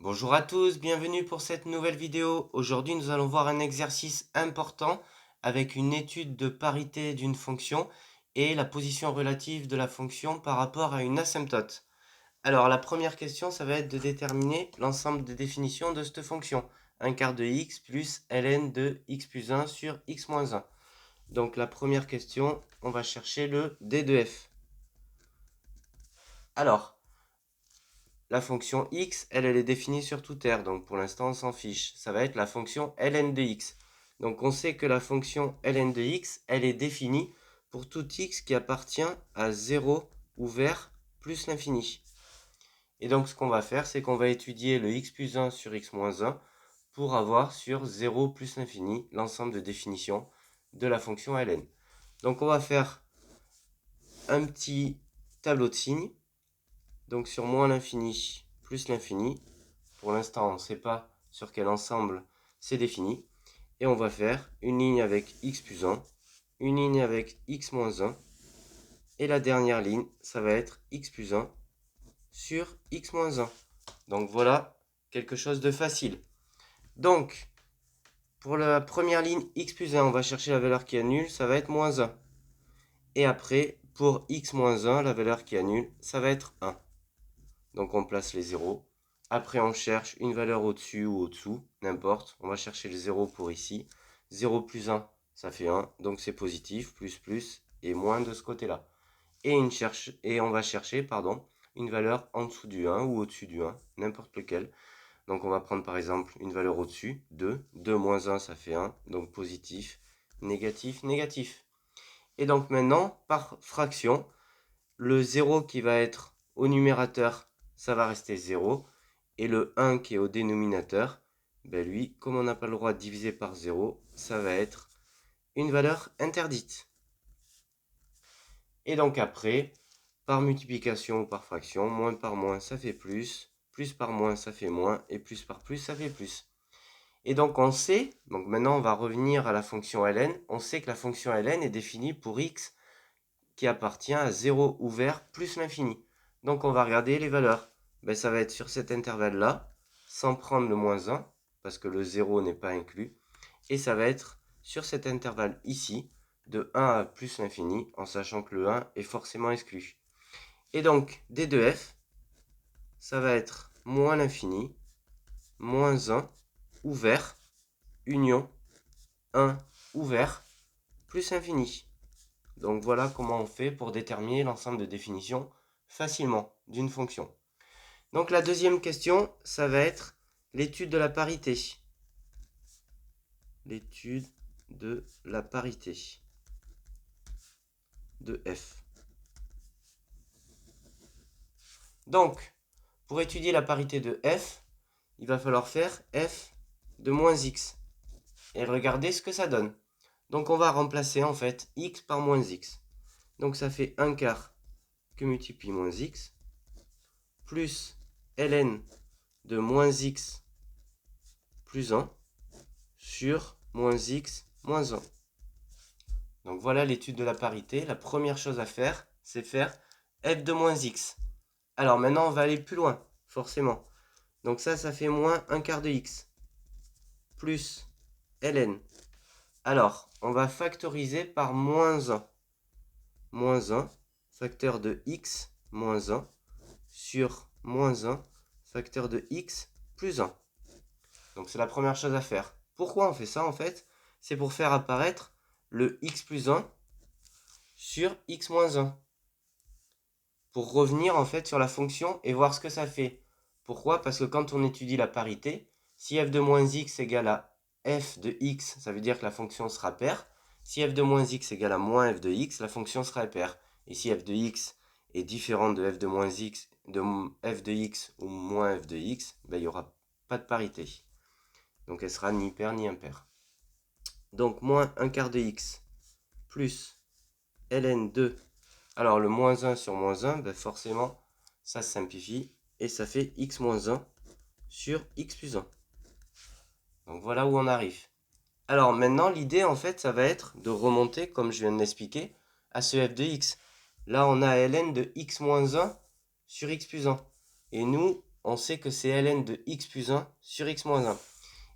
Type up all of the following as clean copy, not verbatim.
Bonjour à tous, bienvenue pour cette nouvelle vidéo. Aujourd'hui, nous allons voir un exercice important avec une étude de parité d'une fonction et la position relative de la fonction par rapport à une asymptote. Alors, la première question, ça va être de déterminer l'ensemble des définitions de cette fonction. 1/4 de x plus ln de x plus 1 sur x moins 1. Donc, la première question, on va chercher le d de f. Alors, la fonction x, elle est définie sur toute R, donc pour l'instant, on s'en fiche. Ça va être la fonction ln de x. Donc, on sait que la fonction ln de x, elle est définie pour tout x qui appartient à 0 ouvert plus l'infini. Et donc, ce qu'on va faire, c'est qu'on va étudier le x plus 1 sur x moins 1 pour avoir sur 0 plus l'infini l'ensemble de définitions de la fonction ln. Donc, on va faire un petit tableau de signes. Donc sur moins l'infini plus l'infini, pour l'instant on ne sait pas sur quel ensemble c'est défini. Et on va faire une ligne avec x plus 1, une ligne avec x moins 1. Et la dernière ligne, ça va être x plus 1 sur x moins 1. Donc voilà, quelque chose de facile. Donc, pour la première ligne x plus 1, on va chercher la valeur qui annule, ça va être moins 1. Et après, pour x moins 1, la valeur qui annule, ça va être 1. Donc on place les zéros. Après on cherche une valeur au-dessus ou au-dessous, n'importe. On va chercher le 0 pour ici. 0 plus 1, ça fait 1. Donc c'est positif, plus, et moins de ce côté-là. Et on va chercher une valeur en dessous du 1 ou au-dessus du 1, n'importe lequel. Donc on va prendre par exemple une valeur au-dessus, 2. 2 moins 1, ça fait 1. Donc positif, négatif, négatif. Et donc maintenant, par fraction, le 0 qui va être au numérateur, ça va rester 0. Et le 1 qui est au dénominateur, ben lui, comme on n'a pas le droit de diviser par 0, ça va être une valeur interdite. Et donc après, par multiplication ou par fraction, moins par moins, ça fait plus par moins, ça fait moins, et plus par plus, ça fait plus. Et donc on sait, donc maintenant on va revenir à la fonction ln, on sait que la fonction ln est définie pour x qui appartient à 0 ouvert plus l'infini. Donc on va regarder les valeurs. Ben, ça va être sur cet intervalle-là, sans prendre le moins 1, parce que le 0 n'est pas inclus. Et ça va être sur cet intervalle ici, de 1 à plus l'infini, en sachant que le 1 est forcément exclu. Et donc, d de f, ça va être moins l'infini, moins 1, ouvert, union, 1, ouvert, plus infini. Donc voilà comment on fait pour déterminer l'ensemble de définitions facilement d'une fonction. Donc la deuxième question, ça va être l'étude de la parité. L'étude de la parité de f. Donc, pour étudier la parité de f, il va falloir faire f de moins x. Et regarder ce que ça donne. Donc on va remplacer en fait x par moins x. Donc ça fait 1/4 que multiplie moins x, plus ln de moins x plus 1 sur moins x moins 1. Donc voilà l'étude de la parité. La première chose à faire, c'est faire f de moins x. Alors maintenant, on va aller plus loin, forcément. Donc ça fait moins 1/4 de x, plus ln. Alors, on va factoriser par moins 1. Moins 1, facteur de x moins 1, sur moins 1, facteur de x plus 1. Donc c'est la première chose à faire. Pourquoi on fait ça en fait? C'est pour faire apparaître le x plus 1 sur x moins 1. Pour revenir en fait sur la fonction et voir ce que ça fait. Pourquoi? Parce que quand on étudie la parité, si f de moins x égale à f de x, ça veut dire que la fonction sera paire. Si f de moins x égale à moins f de x, la fonction sera paire. Et si f de x est différente de f de moins x, de f de x ou moins f de x, ben, il n'y aura pas de parité. Donc elle sera ni paire ni impaire. Donc moins 1/4 de x plus ln de... Alors le moins 1 sur moins 1, ben forcément, ça se simplifie. Et ça fait x moins 1 sur x plus 1. Donc voilà où on arrive. Alors maintenant, l'idée en fait, ça va être de remonter, comme je viens de l'expliquer, à ce f de x. Là, on a ln de x moins 1 sur x plus 1. Et nous, on sait que c'est ln de x plus 1 sur x moins 1.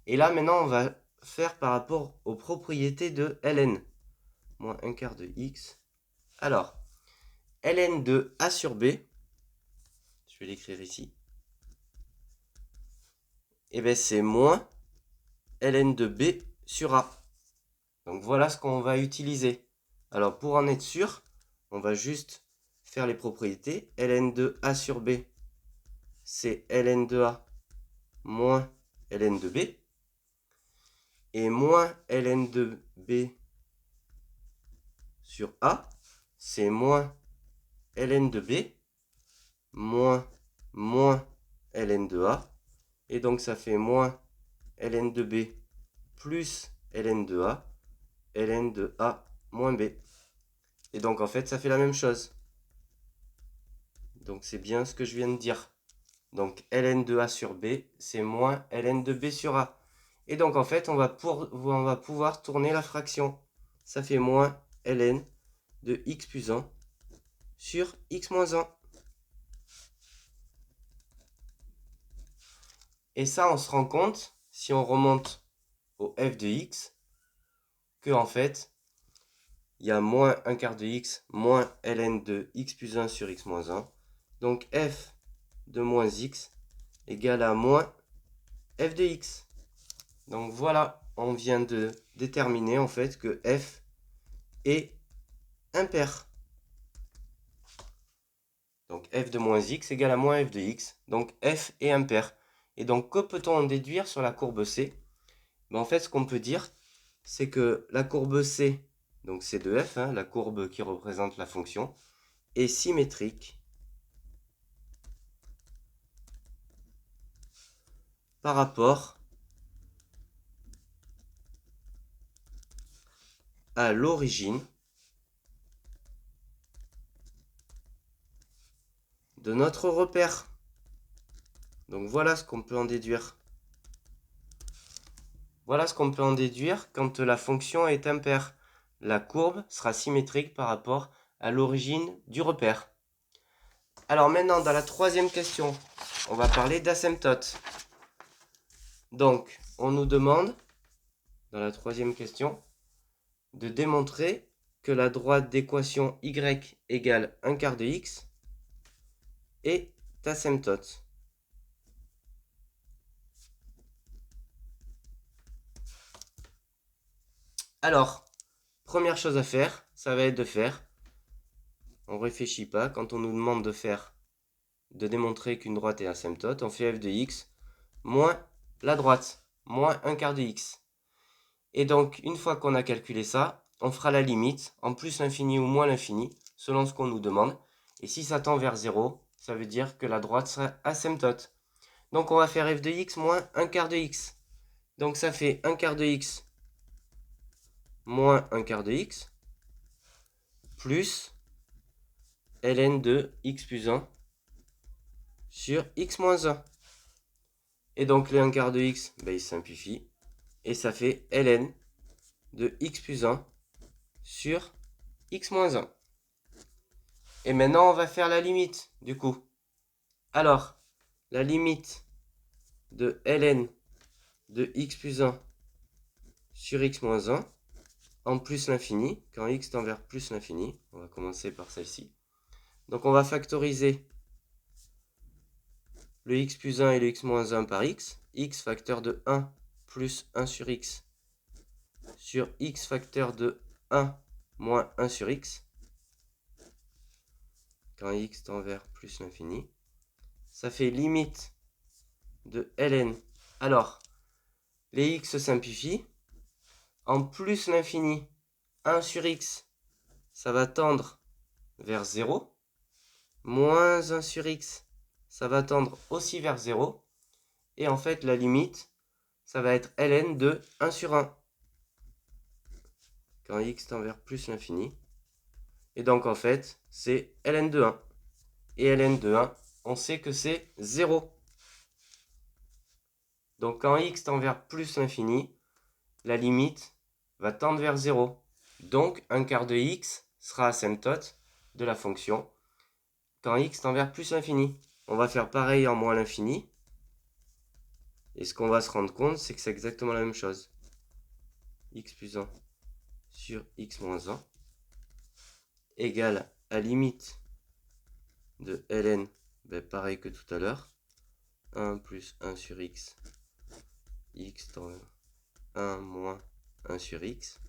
Et là, maintenant, on va faire par rapport aux propriétés de ln. Moins 1 quart de x. Alors, ln de a sur b, je vais l'écrire ici, et bien c'est moins ln de b sur a. Donc voilà ce qu'on va utiliser. Alors pour en être sûr, on va juste faire les propriétés. Ln de a sur b, c'est ln de a moins ln de b. Et moins ln de b sur a, c'est moins ln de b moins ln de a. Et donc ça fait moins ln de b plus ln de a, ln de a moins b. Et donc en fait ça fait la même chose. Donc c'est bien ce que je viens de dire. Donc ln de a sur b, c'est moins ln de b sur a. Et donc en fait on va pouvoir tourner la fraction. Ça fait moins ln de x plus 1 sur x moins 1. Et ça on se rend compte, si on remonte au f de x, que en fait il y a moins 1 quart de x moins ln de x plus 1 sur x moins 1. Donc f de moins x égale à moins f de x. Donc voilà, on vient de déterminer en fait que f est impair. Donc f de moins x égale à moins f de x. Donc f est impair. Et donc que peut-on en déduire sur la courbe C? En fait, ce qu'on peut dire, c'est que la courbe C, donc C de f, la courbe qui représente la fonction, est symétrique par rapport à l'origine de notre repère. Donc voilà ce qu'on peut en déduire. Voilà ce qu'on peut en déduire quand la fonction est impaire. La courbe sera symétrique par rapport à l'origine du repère. Alors maintenant, dans la troisième question, on va parler d'asymptote. Donc, on nous demande, dans la troisième question, de démontrer que la droite d'équation y égale 1 quart de x est asymptote. Alors, première chose à faire, ça va être de faire, on ne réfléchit pas, quand on nous demande de démontrer qu'une droite est asymptote, on fait f de x moins la droite, moins 1 quart de x. Et donc, une fois qu'on a calculé ça, on fera la limite en plus l'infini ou moins l'infini, selon ce qu'on nous demande. Et si ça tend vers 0, ça veut dire que la droite sera asymptote. Donc on va faire f de x moins 1 quart de x. Donc ça fait 1 quart de x moins 1 quart de x plus ln de x plus 1 sur x moins 1. Et donc les 1 quart de x, il simplifie. Et ça fait ln de x plus 1 sur x moins 1. Et maintenant, on va faire la limite, du coup. Alors, la limite de ln de x plus 1 sur x moins 1 en plus l'infini, quand x tend vers plus l'infini. On va commencer par celle-ci. Donc, on va factoriser le x plus 1 et le x moins 1 par x. X facteur de 1 plus 1 sur x facteur de 1 moins 1 sur x. Quand x tend vers plus l'infini. Ça fait limite de ln. Alors, les x se simplifient. En plus l'infini, 1 sur x, ça va tendre vers 0. Moins 1 sur x, ça va tendre aussi vers 0. Et en fait, la limite, ça va être ln de 1 sur 1. Quand x tend vers plus l'infini. Et donc, en fait, c'est ln de 1. Et ln de 1, on sait que c'est 0. Donc, quand x tend vers plus l'infini, la limite va tendre vers 0. Donc, 1 quart de x sera asymptote de la fonction quand x tend vers plus l'infini. on va faire pareil en moins l'infini. Et ce qu'on va se rendre compte, c'est que c'est exactement la même chose. X plus 1 sur X moins 1 égale à limite de ln, pareil que tout à l'heure, 1 plus 1 sur X, X dans 1 moins 1 sur X.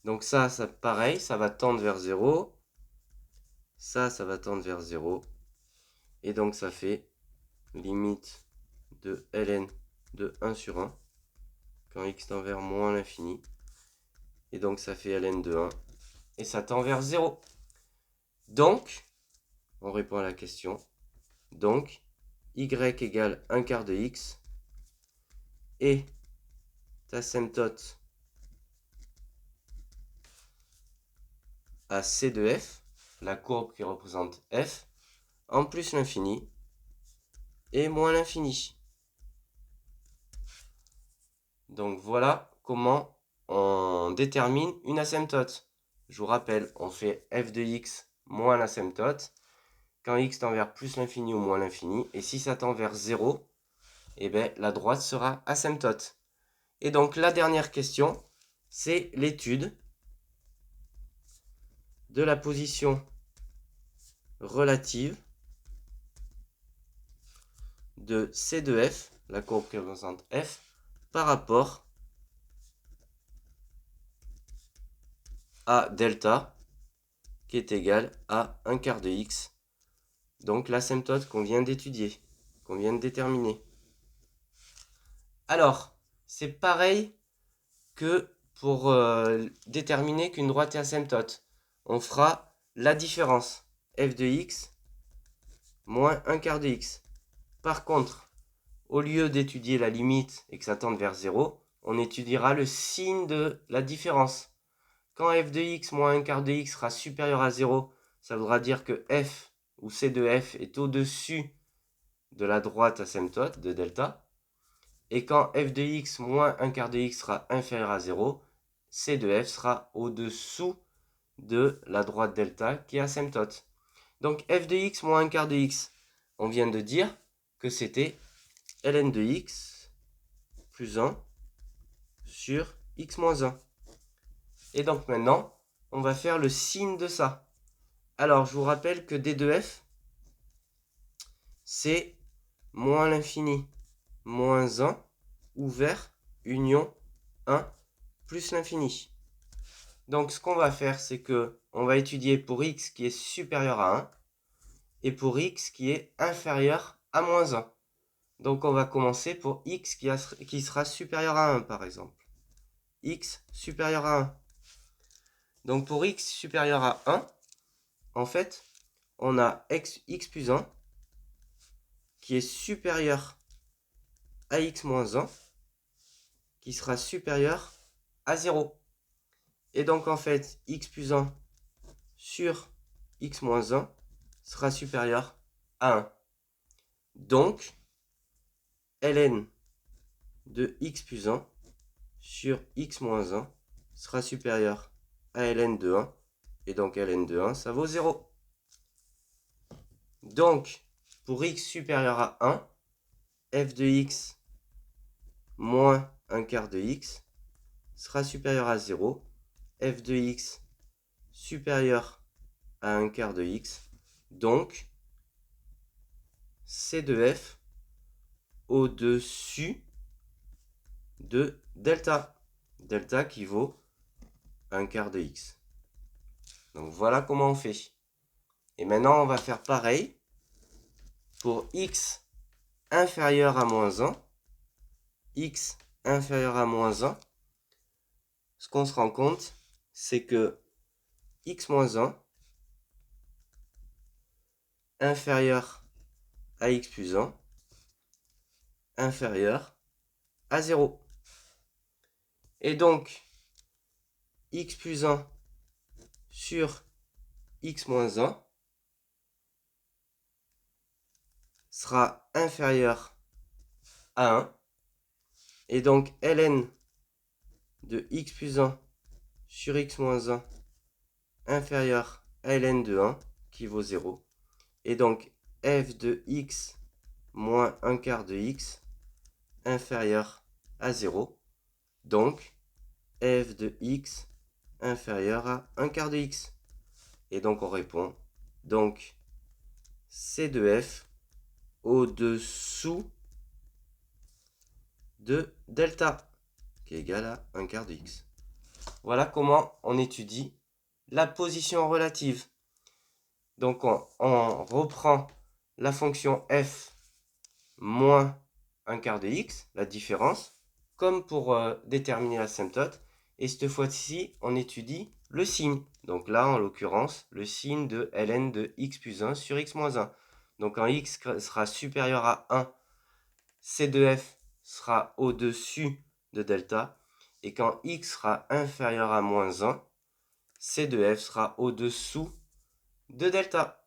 Donc ça pareil, ça va tendre vers 0. Ça va tendre vers 0. Et donc ça fait limite de ln de 1 sur 1 quand x tend vers moins l'infini. Et donc ça fait ln de 1. Et ça tend vers 0. Donc, on répond à la question. Donc, y égale 1 quart de x. Et asymptote à C de f, la courbe qui représente f, en plus l'infini et moins l'infini. Donc voilà comment on détermine une asymptote. Je vous rappelle, on fait f de x moins l'asymptote quand x tend vers plus l'infini ou moins l'infini. Et si ça tend vers 0, eh bien, la droite sera asymptote. Et donc la dernière question, c'est l'étude de la position relative de C de f, la courbe qui représente f, par rapport à delta, qui est égal à 1 quart de x. Donc l'asymptote qu'on vient d'étudier, qu'on vient de déterminer. Alors, c'est pareil que pour déterminer qu'une droite est asymptote. On fera la différence, f de x moins 1 quart de x. Par contre, au lieu d'étudier la limite et que ça tende vers 0, on étudiera le signe de la différence. Quand f de x moins 1 quart de x sera supérieur à 0, ça voudra dire que f ou c de f est au-dessus de la droite asymptote de delta. Et quand f de x moins 1 quart de x sera inférieur à 0, c de f sera au-dessous de la droite delta qui est asymptote. Donc f de x moins 1 quart de x, on vient de dire que c'était ln de x plus 1 sur x moins 1. Et donc maintenant, on va faire le signe de ça. Alors, je vous rappelle que d de f, c'est moins l'infini moins 1 ouvert union 1 plus l'infini. Donc, ce qu'on va faire, c'est que on va étudier pour x qui est supérieur à 1 et pour x qui est inférieur à moins 1. Donc, on va commencer pour x qui sera supérieur à 1, par exemple. X supérieur à 1. Donc, pour x supérieur à 1, en fait, on a x plus 1 qui est supérieur à x moins 1 qui sera supérieur à 0. Et donc, en fait, x plus 1 sur x moins 1 sera supérieur à 1. Donc, ln de x plus 1 sur x moins 1 sera supérieur à ln de 1. Et donc, ln de 1, ça vaut 0. Donc, pour x supérieur à 1, f de x moins 1 quart de x sera supérieur à 0. F de x supérieur à 1 quart de x. Donc, C de f au-dessus de delta. Delta qui vaut 1 quart de x. Donc voilà comment on fait. Et maintenant, on va faire pareil pour x inférieur à moins 1. X inférieur à moins 1. Ce qu'on se rend compte, c'est que x moins 1 inférieur à x plus 1 inférieur à 0. Et donc, x plus 1 sur x moins 1 sera inférieur à 1. Et donc, ln de x plus 1 sur x moins 1 inférieur à ln de 1 qui vaut 0. Et donc f de x moins 1 quart de x inférieur à 0. Donc f de x inférieur à 1 quart de x. Et donc on répond, donc c de f au-dessous de delta, qui est égal à 1 quart de x. Voilà comment on étudie la position relative. Donc on reprend la fonction f moins 1 quart de x, la différence, comme pour déterminer l'asymptote. Et cette fois-ci, on étudie le signe. Donc là, en l'occurrence, le signe de ln de x plus 1 sur x moins 1. Donc quand x sera supérieur à 1, c de f sera au-dessus de delta. Et quand x sera inférieur à moins 1, c de f sera au-dessous de delta.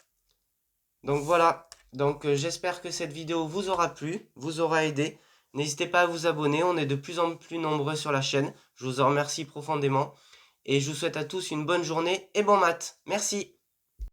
Donc voilà, donc j'espère que cette vidéo vous aura plu, vous aura aidé. N'hésitez pas à vous abonner, on est de plus en plus nombreux sur la chaîne. Je vous en remercie profondément et je vous souhaite à tous une bonne journée et bon maths. Merci.